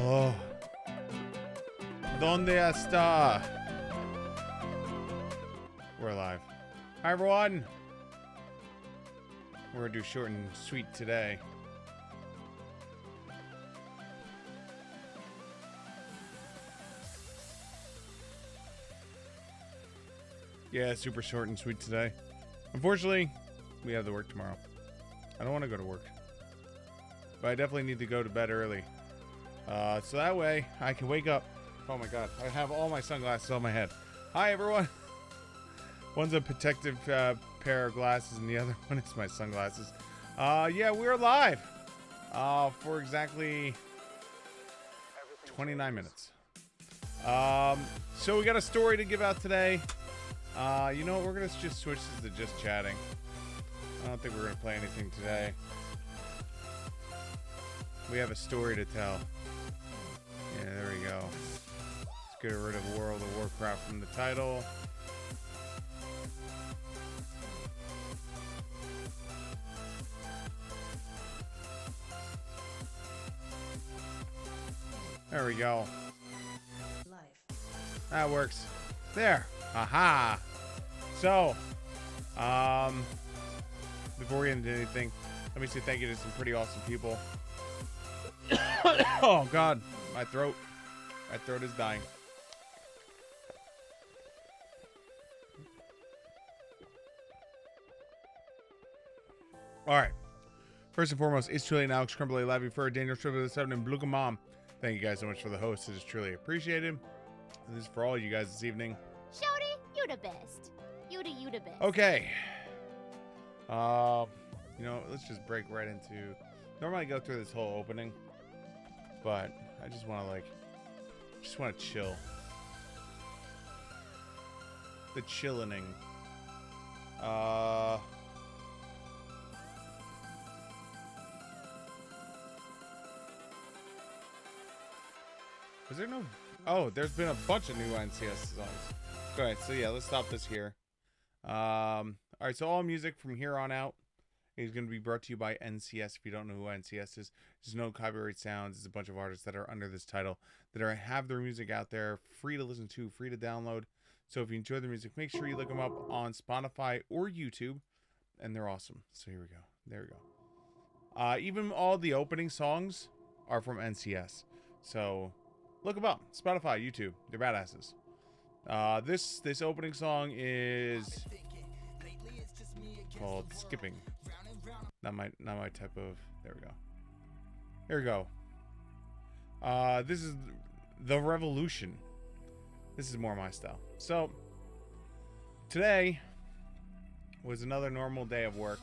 Oh. ¿Dónde está? We're live. Hi, everyone. We're going to do short and sweet today. Yeah, super short and sweet today. Unfortunately, we have to work tomorrow. I don't want to go to work. But I definitely need to go to bed early. So that way, I can wake up. Oh my god, I have all my sunglasses on my head. Hi, everyone. One's a protective pair of glasses, and the other one is my sunglasses. Yeah, we're live for exactly 29 minutes. So we got a story to give out today. You know what? We're going to just switch this to just chatting. I don't think we're going to play anything today. We have a story to tell. Yeah, there we go. Let's get rid of World of Warcraft from the title. There we go. That works. There. Aha. So, before we get into anything, let me say thank you to some pretty awesome people. Oh god, my throat is dying. All right. First and foremost, it's truly an Alex Crumbly Live for Daniel Triple 7 and Blue Mom. Thank you guys so much for the host. It is truly appreciated. And this is for all you guys this evening. Shorty, you the best. You the best. Okay. You know, let's just break right into. Normally I go through this whole opening, but I just want to chill. The chillening. Is there no? Oh, there's been a bunch of new NCS songs. Go ahead. So yeah, let's stop this here. All right. So all music from here on out is going to be brought to you by NCS. If you don't know who NCS is, there's no copyright sounds. It's a bunch of artists that are under this title that have their music out there, free to listen to, free to download. So if you enjoy the music, make sure you look them up on Spotify or YouTube, and they're awesome. So here we go. There we go. Even all the opening songs are from NCS. So look them up. Spotify, YouTube. They're badasses. This opening song is called Skipping. Not my type of. There we go. Here we go. This is The Revolution. This is more my style. So today was another normal day of work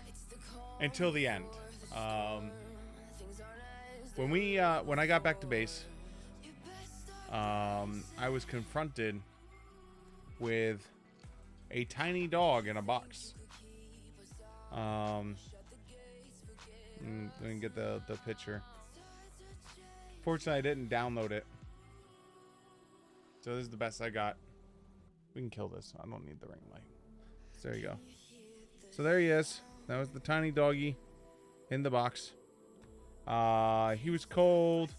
until the end. When I got back to base, I was confronted with a tiny dog in a box. Let me get the picture. Fortunately, I didn't download it. So this is the best I got. We can kill this. I don't need the ring light. So there you go. So there he is. That was the tiny doggy in the box. He was cold.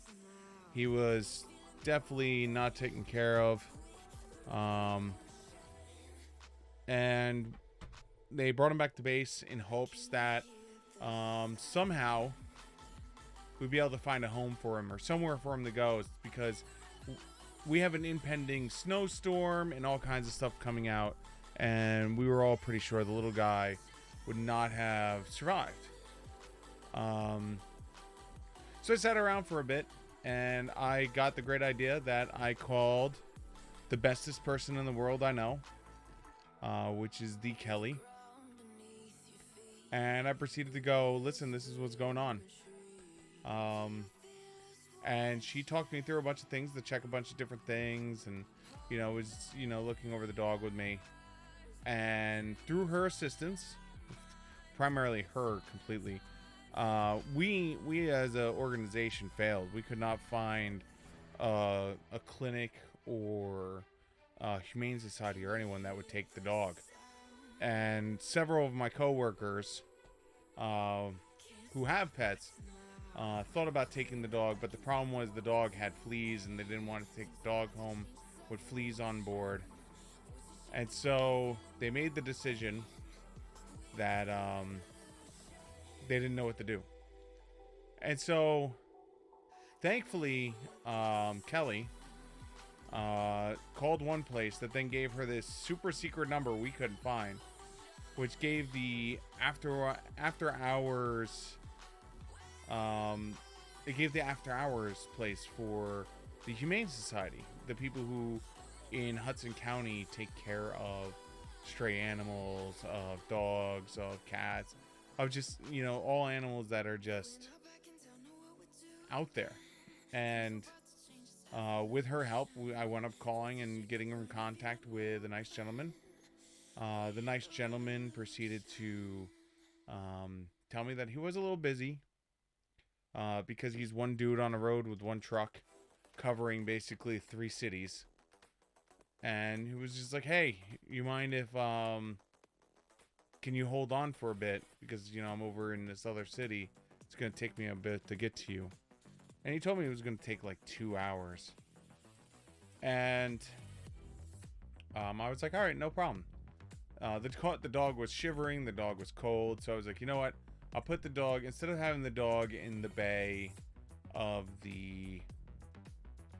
He was definitely not taken care of. And they brought him back to base in hopes that somehow we'd be able to find a home for him or somewhere for him to go, because we have an impending snowstorm and all kinds of stuff coming out, and we were all pretty sure the little guy would not have survived. So I sat around for a bit, and I got the great idea that I called the bestest person in the world I know, which is the Kelly. And I proceeded to go, listen, this is what's going on. And she talked me through a bunch of things to check a bunch of different things, and, was, looking over the dog with me. And through her assistance, primarily her completely, we as an organization failed. We could not find a clinic or a humane society or anyone that would take the dog. And several of my coworkers who have pets thought about taking the dog, but the problem was the dog had fleas, and they didn't want to take the dog home with fleas on board. And so they made the decision that they didn't know what to do. And so, thankfully, Kelly called one place that then gave her this super secret number we couldn't find, which gave the after hours. It gave the after hours place for the Humane Society, the people who in Hudson County take care of stray animals, of dogs, of cats, of just, you know, all animals that are just out there. And with her help, I wound up calling and getting in contact with a nice gentleman. The nice gentleman proceeded to tell me that he was a little busy because he's one dude on a road with one truck covering basically 3 cities. And he was just like, hey, you mind if, can you hold on for a bit? Because, you know, I'm over in this other city. It's going to take me a bit to get to you. And he told me it was going to take like 2 hours. And I was like, all right, no problem. The dog was shivering. The dog was cold. So I was like, you know what? I'll put the dog, instead of having the dog in the bay of the...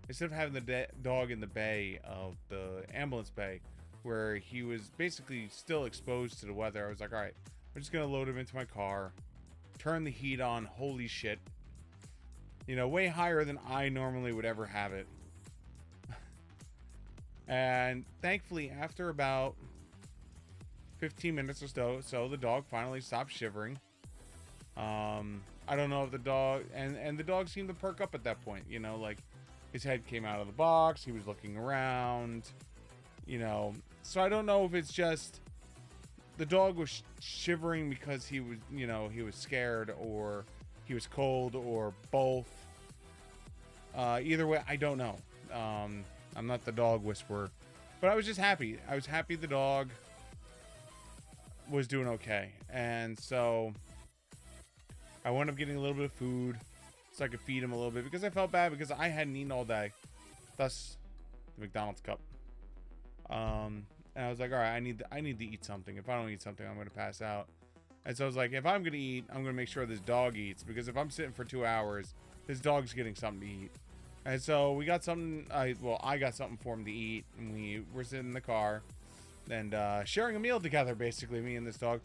Instead of having the dog in the bay of the ambulance bay, where he was basically still exposed to the weather, I was like, all right, I'm just going to load him into my car, turn the heat on, holy shit. You know, way higher than I normally would ever have it. And thankfully, after about 15 minutes or so the dog finally stopped shivering. I don't know if the dog, and the dog seemed to perk up at that point, you know, like, his head came out of the box. He was looking around, you know. So I don't know if it's just the dog was shivering because he was, you know, he was scared, or he was cold, or both. Either way, I don't know. I'm not the dog whisperer, but I was just happy. I was happy the dog was doing okay. And so I wound up getting a little bit of food so I could feed him a little bit, because I felt bad because I hadn't eaten all day. Thus, the McDonald's cup. And I was like, all right, I need to eat something. If I don't eat something, I'm going to pass out. And so I was like, if I'm going to eat, I'm going to make sure this dog eats, because if I'm sitting for 2 hours, this dog's getting something to eat. And so we got something, I got something for him to eat, and we were sitting in the car and sharing a meal together, basically, me and this dog.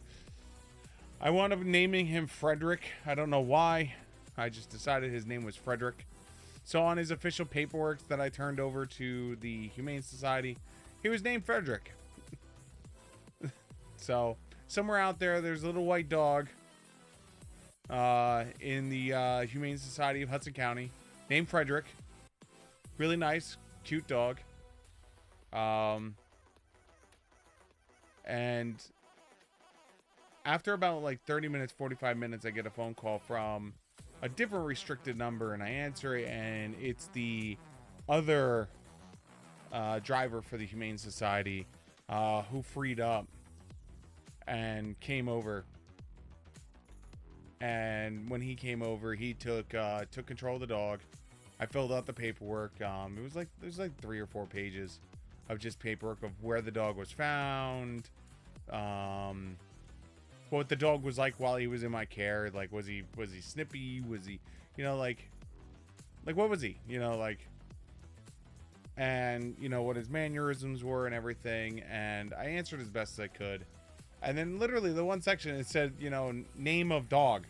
I wound up naming him Frederick. I don't know why. I just decided his name was Frederick. So on his official paperwork that I turned over to the Humane Society, he was named Frederick. So somewhere out there, there's a little white dog in the Humane Society of Hudson County named Frederick. Really nice, cute dog. And after about like 30 minutes, 45 minutes, I get a phone call from a different restricted number, and I answer it, and it's the other driver for the Humane Society who freed up and came over. And when he came over, he took control of the dog. I filled out the paperwork. There's like 3 or 4 pages of just paperwork of where the dog was found, what the dog was like while he was in my care. Like, was he snippy? Was he, you know, like what was he? You know, like, and you know what his mannerisms were and everything. And I answered as best as I could. And then literally the one section, it said, you know, name of dog,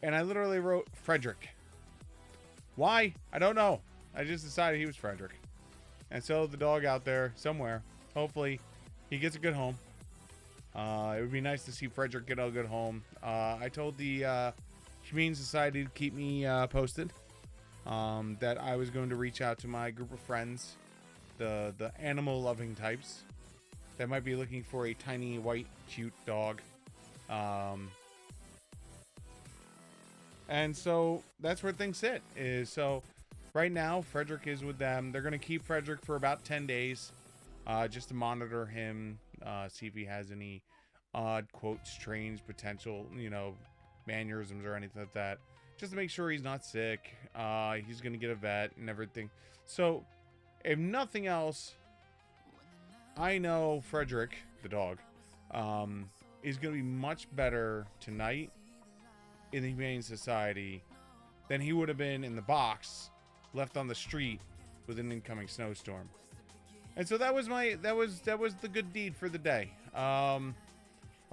and I literally wrote Frederick. Why? I don't know. I just decided he was Frederick. And so the dog out there somewhere, hopefully he gets a good home. It would be nice to see Frederick get a good home. I told the Humane Society to keep me posted. That I was going to reach out to my group of friends, the animal loving types that might be looking for a tiny white cute dog. And so that's where things sit. So right now Frederick is with them. They're going to keep Frederick for about 10 days just to monitor him, see if he has any odd, quote, strange potential, you know, mannerisms or anything like that. just to make sure he's not sick. He's gonna get a vet and everything. So, if nothing else, I know Frederick, the dog, is gonna be much better tonight in the Humane Society than he would have been in the box, left on the street with an incoming snowstorm. And so that was the good deed for the day. A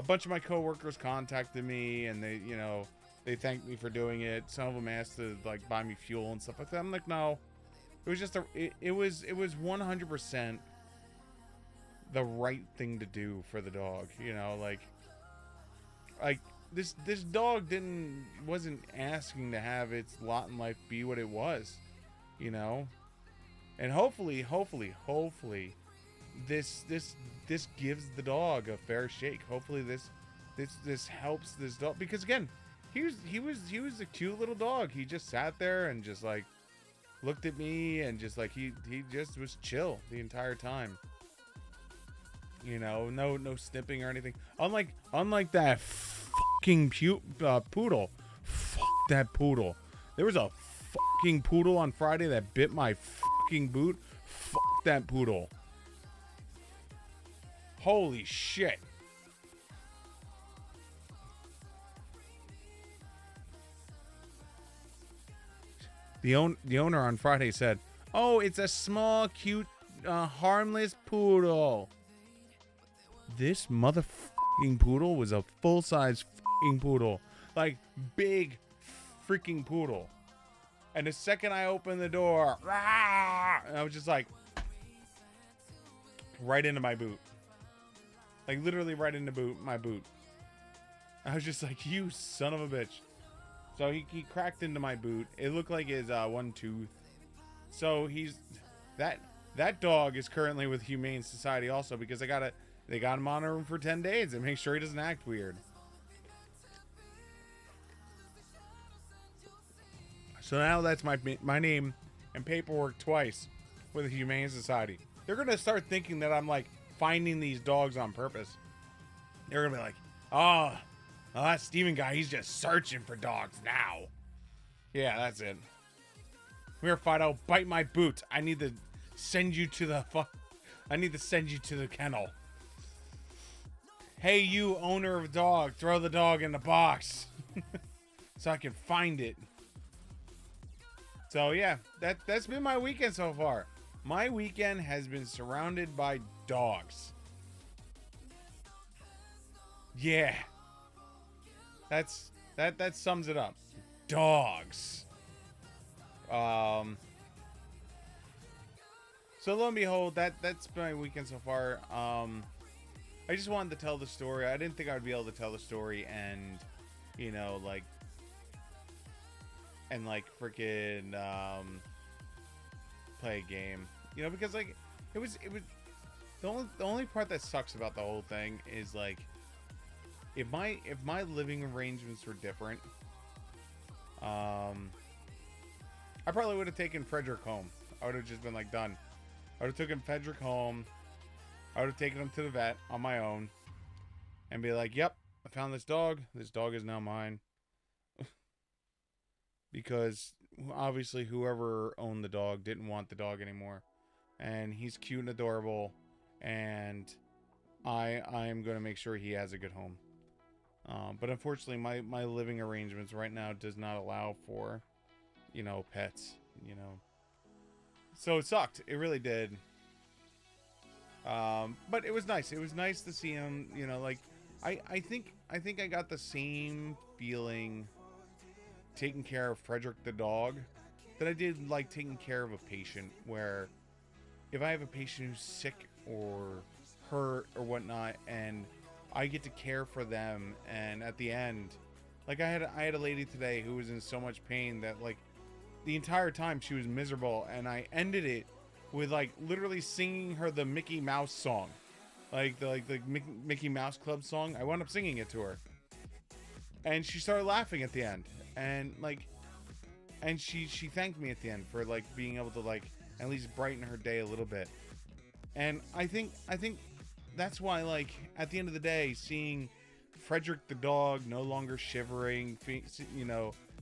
bunch of my coworkers contacted me, and they thanked me for doing it. Some of them asked to like buy me fuel and stuff like that. I'm like, no, it was just it was 100% the right thing to do for the dog. Like this dog wasn't asking to have its lot in life be what it was, and hopefully this gives the dog a fair shake. Hopefully this helps this dog, because again, he was a cute little dog. He just sat there and just like looked at me, and just like he just was chill the entire time. No snipping or anything. Unlike that fucking poodle. Fuck that poodle. There was a fucking poodle on Friday that bit my fucking boot. Fuck that poodle. Holy shit. The owner on Friday said, "Oh, it's a small, cute, harmless poodle." This motherfucking poodle was a full-size fucking poodle. Like, big freaking poodle. And the second I opened the door, and I was just like, right into my boot. Like, literally right into my boot. I was just like, you son of a bitch. So he cracked into my boot. It looked like his one tooth. So that dog is currently with Humane Society also, because they got to monitor him for 10 days and make sure he doesn't act weird. So now that's my name and paperwork twice with the Humane Society. They're going to start thinking that I'm like finding these dogs on purpose. They're going to be like, oh, that Steven guy, he's just searching for dogs now. Yeah, that's it. Come here, Fido, bite my boot. I need to send you to the kennel. Hey, you owner of a dog, throw the dog in the box so I can find it. So yeah, that's been my weekend so far. My weekend has been surrounded by dogs. Yeah. That sums it up. Dogs. So lo and behold, that's been my weekend so far. I just wanted to tell the story. I didn't think I would be able to tell the story and freaking play a game. Because like it was the only part that sucks about the whole thing is like if my living arrangements were different, I probably would have taken Frederick home. I would have just been like done. I would have taken Frederick home. I would have taken him to the vet on my own and be like, yep, I found this dog. This dog is now mine. Because obviously whoever owned the dog didn't want the dog anymore. And he's cute and adorable. And I am going to make sure he has a good home. But unfortunately, my living arrangements right now does not allow for, pets, So it sucked. It really did. But it was nice. It was nice to see him, I think I got the same feeling taking care of Frederick the dog that I did like taking care of a patient, where if I have a patient who's sick or hurt or whatnot and I get to care for them, and at the end, like I had a lady today who was in so much pain that like the entire time she was miserable, and I ended it with like literally singing her the Mickey Mouse song, like the Mickey Mouse Club song. I wound up singing it to her, and she started laughing at the end, and she thanked me at the end for like being able to like at least brighten her day a little bit. And I think that's why, like, at the end of the day, seeing Frederick the dog no longer shivering,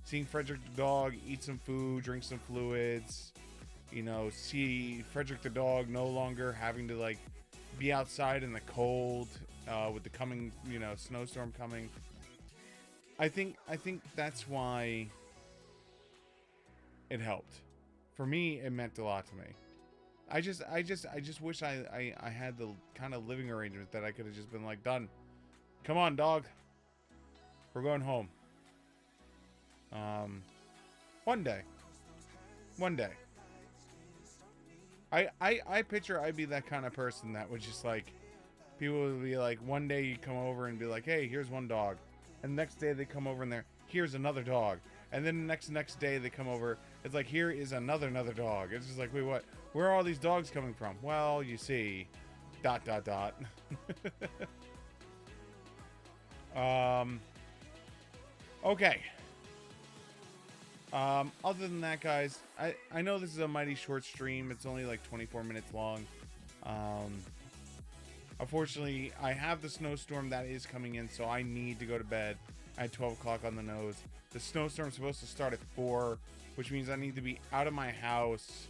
seeing Frederick the dog eat some food, drink some fluids, you know, see Frederick the dog no longer having to like be outside in the cold with the coming, you know, snowstorm coming. I think that's why it helped. For me, it meant a lot to me. I just wish I had the kind of living arrangement that I could have just been like, done. Come on, dog. We're going home. One day. I picture I'd be that kind of person that would just like, people would be like, one day you come over and be like, hey, here's one dog. And the next day they come over and here's another dog. And then the next day they come over, it's like, here is another dog. It's just like, wait, what? Where are all these dogs coming from? Well, you see, ... Okay. Other than that, guys, I know this is a mighty short stream. It's only like 24 minutes long. Unfortunately, I have the snowstorm that is coming in, so I need to go to bed at 12 o'clock on the nose. The snowstorm's supposed to start at 4, which means I need to be out of my house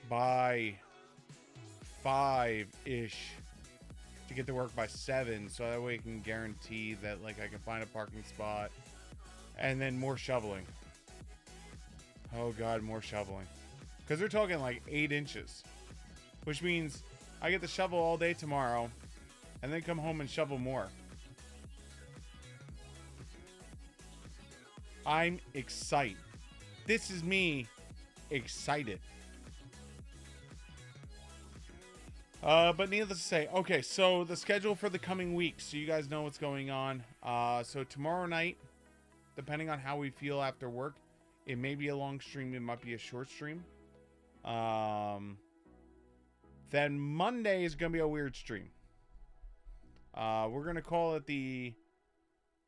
by 5-ish to get to work by 7, so that way I can guarantee that like I can find a parking spot. And then more shoveling. Oh god, more shoveling. Because they're talking like 8 inches. Which means I get to shovel all day tomorrow. And then come home and shovel more. I'm excited. This is me excited. But needless to say, okay, so the schedule for the coming weeks, so you guys know what's going on. So tomorrow night, depending on how we feel after work, it may be a long stream, it might be a short stream. Then Monday is going to be a weird stream. We're going to call it the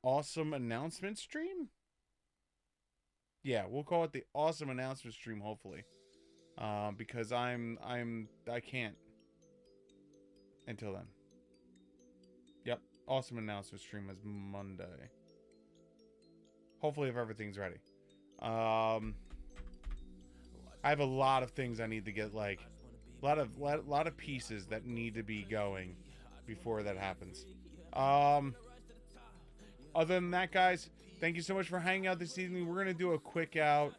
Awesome Announcement Stream? Yeah, we'll call it the Awesome Announcement Stream, hopefully. Because I can't until then. Yep, Awesome Announcement Stream is Monday. Hopefully if everything's ready. I have a lot of things I need to get, like a lot of pieces that need to be going before that happens. Other than that, guys, thank you so much for hanging out this evening. We're gonna do a quick out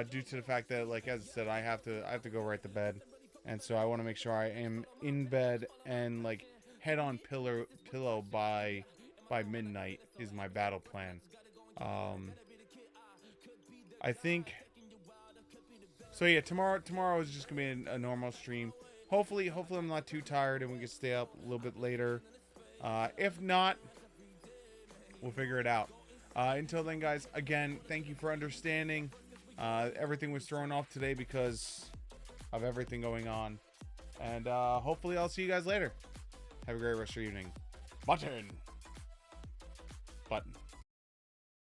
due to the fact that, like as I said, I have to go right to bed, and so I want to make sure I am in bed and like head on pillow by midnight is my battle plan. I think so. Yeah, tomorrow is just gonna be a normal stream. Hopefully I'm not too tired and we can stay up a little bit later. If not, we'll figure it out. Until then, guys, again, thank you for understanding. Everything was thrown off today because of everything going on, and hopefully I'll see you guys later. Have a great rest of your evening. Button.